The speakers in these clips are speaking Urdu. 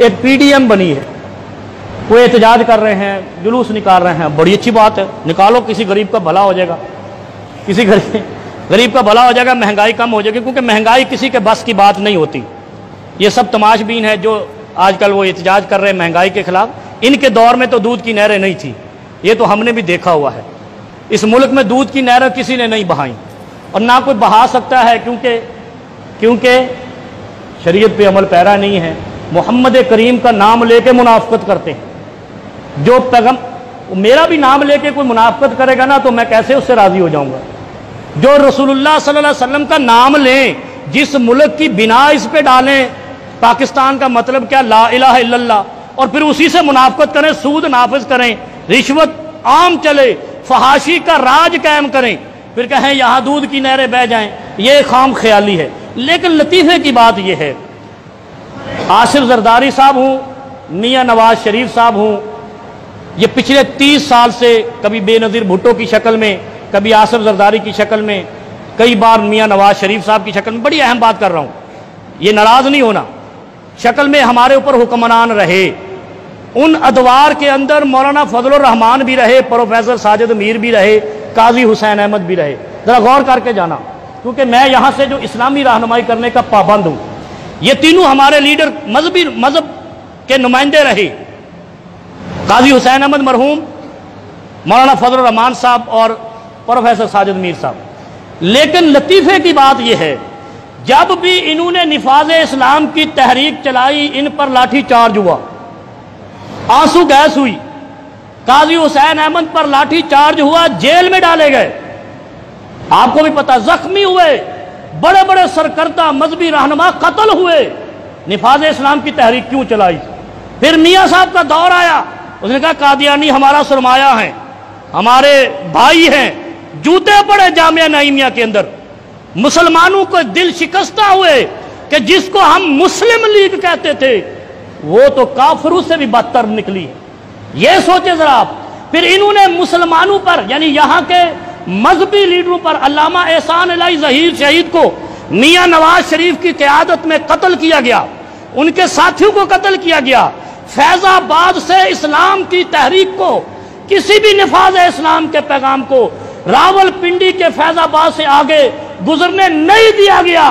ایک PDM بنی ہے، وہ احتجاج کر رہے ہیں، جلوس نکال رہے ہیں، بڑی اچھی بات ہے، نکالو، کسی غریب کا بھلا ہو جائے گا، کسی غریب کا بھلا ہو جائے گا، مہنگائی کم ہو جائے گی، کیونکہ مہنگائی کسی کے بس کی بات نہیں ہوتی۔ یہ سب تماش بین ہے جو آج کل وہ احتجاج کر رہے ہیں مہنگائی کے خلاف، ان کے دور میں تو دودھ کی نہریں نہیں تھی، یہ تو ہم نے بھی دیکھا ہوا ہے۔ اس ملک میں دودھ کی نہریں کسی نے نہیں بہائیں اور نہ کوئی بہا سکتا ہے، کیونکہ شریعت پہ عمل پیرا نہیں ہے، محمد کریم کا نام لے کے منافقت کرتے ہیں۔ جو میرا بھی نام لے کے کوئی منافقت کرے گا نا تو میں کیسے اس سے راضی ہو جاؤں گا؟ جو رسول اللہ صلی اللہ علیہ وسلم کا نام لیں، جس ملک کی بنا اس پہ ڈالیں، پاکستان کا مطلب کیا؟ لا الہ الا اللہ، اور پھر اسی سے منافقت کریں، سود نافذ کریں، رشوت عام چلے، فحاشی کا راج قائم کریں، پھر کہیں یہاں دودھ کی نہریں بہہ جائیں، یہ خام خیالی ہے۔ لیکن لطیفے کی بات یہ ہے، آصف زرداری صاحب ہوں، میاں نواز شریف صاحب ہوں، یہ پچھلے 30 سال سے کبھی بے نظیر بھٹو کی شکل میں، کبھی آصف زرداری کی شکل میں، کئی بار میاں نواز شریف صاحب کی شکل میں، بڑی اہم بات کر رہا ہوں، یہ ناراض نہیں ہونا، شکل میں ہمارے اوپر حکمران رہے۔ ان ادوار کے اندر مولانا فضل الرحمان بھی رہے، پروفیسر ساجد میر بھی رہے، قاضی حسین احمد بھی رہے۔ ذرا غور کر کے جانا، کیونکہ میں یہاں سے جو اسلامی رہنمائی کرنے کا پابند ہوں، یہ تینوں ہمارے لیڈر مذہب کے نمائندے رہے، قاضی حسین احمد مرحوم، مولانا فضل الرحمان صاحب اور پروفیسر ساجد میر صاحب۔ لیکن لطیفے کی بات یہ ہے، جب بھی انہوں نے نفاذ اسلام کی تحریک چلائی، ان پر لاٹھی چارج ہوا، آنسو گیس ہوئی، قاضی حسین احمد پر لاٹھی چارج ہوا، جیل میں ڈالے گئے، آپ کو بھی پتا، زخمی ہوئے، بڑے بڑے سرکردہ مذہبی رہنما قتل ہوئے۔ نفاذ اسلام کی تحریک کیوں چلائی؟ پھر میاں صاحب کا دور آیا، اس نے کہا قادیانی ہمارا سرمایہ ہیں، ہمارے بھائی ہیں، جوتے پڑے جامعہ نعیمیہ کے اندر، مسلمانوں کو دل شکستہ ہوئے کہ جس کو ہم مسلم لیگ کہتے تھے وہ تو کافروں سے بھی بدتر نکلی۔ یہ سوچے ذرا آپ۔ پھر انہوں نے مسلمانوں پر، یعنی یہاں کے مذہبی لیڈروں پر، علامہ احسان الہی ظہیر شہید کو میاں نواز شریف کی قیادت میں قتل کیا گیا، ان کے ساتھیوں کو قتل کیا گیا۔ فیض آباد سے اسلام کی تحریک کو، کسی بھی نفاذ اسلام کے پیغام کو راول پنڈی کے فیض آباد سے آگے گزرنے نہیں دیا گیا۔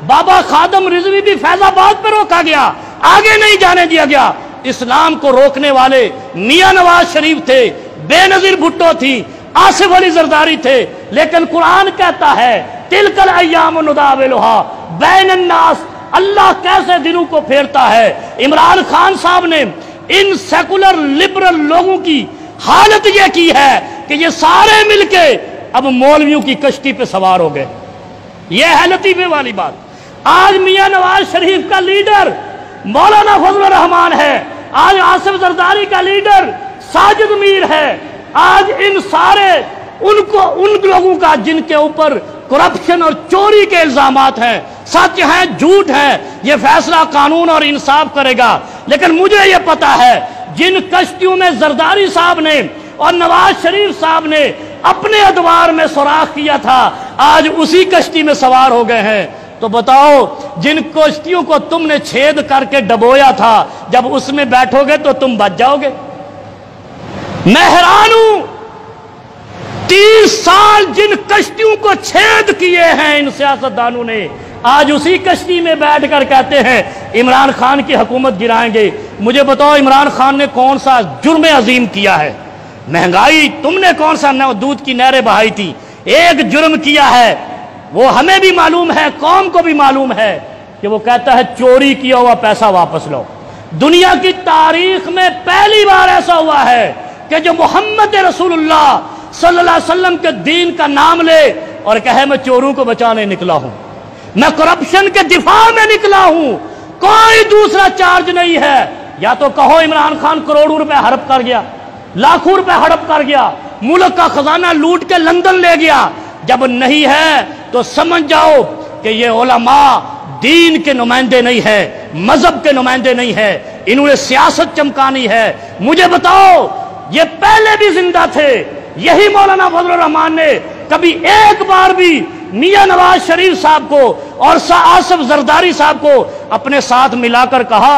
بابا خادم رضوی بھی فیض آباد پہ روکا گیا، آگے نہیں جانے دیا گیا۔ اسلام کو روکنے والے میاں نواز شریف تھے، بے نظیر بھٹو تھی، آصف علی زرداری تھے۔ لیکن قرآن کہتا ہے تلک الایام نداولھا بین الناس، اللہ کیسے دنوں کو پھیرتا ہے۔ عمران خان صاحب نے ان سیکولر لبرل لوگوں کی حالت یہ کی ہے کہ یہ سارے مل کے اب مولویوں کی کشتی پہ سوار ہو گئے۔ یہ ہے لطیفے والی بات۔ آج میاں نواز شریف کا لیڈر مولانا فضل الرحمان ہے، آج آصف زرداری کا لیڈر ساجد میر ہے، آج ان سارے ان لوگوں کا جن کے اوپر کرپشن اور چوری کے الزامات ہیں، سچ ہیں جھوٹ ہیں، یہ فیصلہ قانون اور انصاف کرے گا۔ لیکن مجھے یہ پتا ہے جن کشتیوں میں زرداری صاحب نے اور نواز شریف صاحب نے اپنے ادوار میں سوراخ کیا تھا، آج اسی کشتی میں سوار ہو گئے ہیں۔ تو بتاؤ، جن کشتیوں کو تم نے چھید کر کے ڈبویا تھا، جب اس میں بیٹھو گے تو تم بچ جاؤ گے۔ میں حیران ہوں، 30 سال جن کشتیوں کو چھید کیے ہیں ان سیاستدانوں نے، آج اسی کشتی میں بیٹھ کر کہتے ہیں عمران خان کی حکومت گرائیں گے۔ مجھے بتاؤ عمران خان نے کون سا جرم عظیم کیا ہے؟ مہنگائی تم نے کون سا دودھ کی نہریں بہائی تھی؟ ایک جرم کیا ہے، وہ ہمیں بھی معلوم ہے، قوم کو بھی معلوم ہے، کہ وہ کہتا ہے چوری کیا ہوا پیسہ واپس لو۔ دنیا کی تاریخ میں پہلی بار ایسا ہوا ہے کہ جو محمد رسول اللہ صلی اللہ علیہ وسلم کے دین کا نام لے اور کہے میں چوروں کو بچانے نکلا ہوں، میں کرپشن کے دفاع میں نکلا ہوں، کوئی دوسرا چارج نہیں ہے۔ یا تو کہو عمران خان کروڑوں روپے ہڑپ کر گیا، لاکھوں روپے ہڑپ کر گیا، ملک کا خزانہ لوٹ کے لندن لے گیا۔ جب نہیں ہے تو سمجھ جاؤ کہ یہ علماء دین کے نمائندے نہیں ہے، مذہب کے نمائندے نہیں ہے، انہوں نے سیاست چمکانی ہے۔ مجھے بتاؤ، یہ پہلے بھی زندہ تھے، یہی مولانا فضل الرحمان نے کبھی ایک بار بھی میاں نواز شریف صاحب کو اور آصف زرداری صاحب کو اپنے ساتھ ملا کر کہا